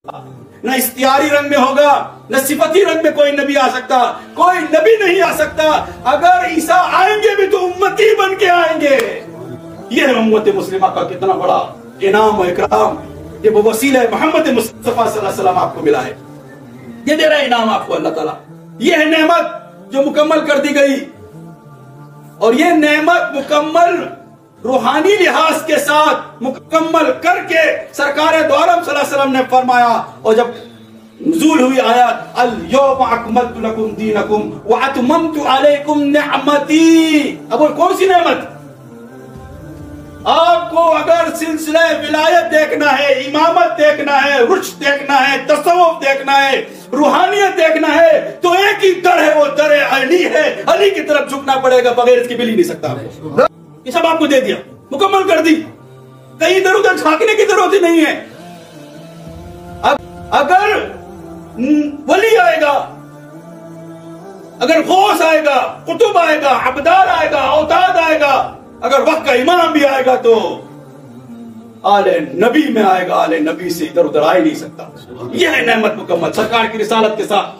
نہ اختیاری رنگ میں ہوگا، نہ صفتی رنگ میں کوئی نبی آ سکتا، کوئی نبی نہیں آ سکتا۔ اگر عیسیٰ آئیں گے بھی تو امتی بن کے آئیں گے۔ یہ ہے امت مسلمہ کا کتنا بڑا انعام و اکرام، یہ وہ وسیلہ محمد مصطفیٰ صلی اللہ علیہ وسلم آپ کو ملا ہے۔ یہ دے رہا انعام آپ کو اللہ تعالیٰ، یہ ہے نعمت جو مکمل کر دی گئی، اور یہ نعمت مکمل روحانی لحاظ کے ساتھ مکمل کر کے سرکار دو عالم صلی اللہ علیہ وسلم نے فرمایا، اور جب نزول ہوئی آیات الَّوْمَ أَكْمَلْتُ لَكُمْ دِينَكُمْ وَأَتْمَمْتُ عَلَيْكُمْ نِعْمَتِي، اب وہ کون سی نعمت؟ آپ کو اگر سلسلہ ولایت دیکھنا ہے، امامت دیکھنا ہے، رشد دیکھنا ہے، تصوف دیکھنا ہے، روحانیت دیکھنا ہے، تو ایک ہی در ہے، وہ در علی ہے۔ علی کی طرف جھکنا پڑے گا، بغیر اس کی مل ہی نہیں سکتا آپ کو۔ یہ سب آپ کو دے دیا، مکمل کر دی، کہیں ادھر ادھر جھانکنے کی ضرورت ہی نہیں ہے۔ اگر ولی آئے گا، اگر غوث آئے گا، قطب آئے گا، عبدال آئے گا، اوتاد آئے گا، اگر وقت کا امام بھی آئے گا تو آل نبی میں آئے گا، آل نبی سے ادھر ادھر آ ہی نہیں سکتا۔ یہ ہے نعمت مکمل سرکار کی رسالت کے ساتھ۔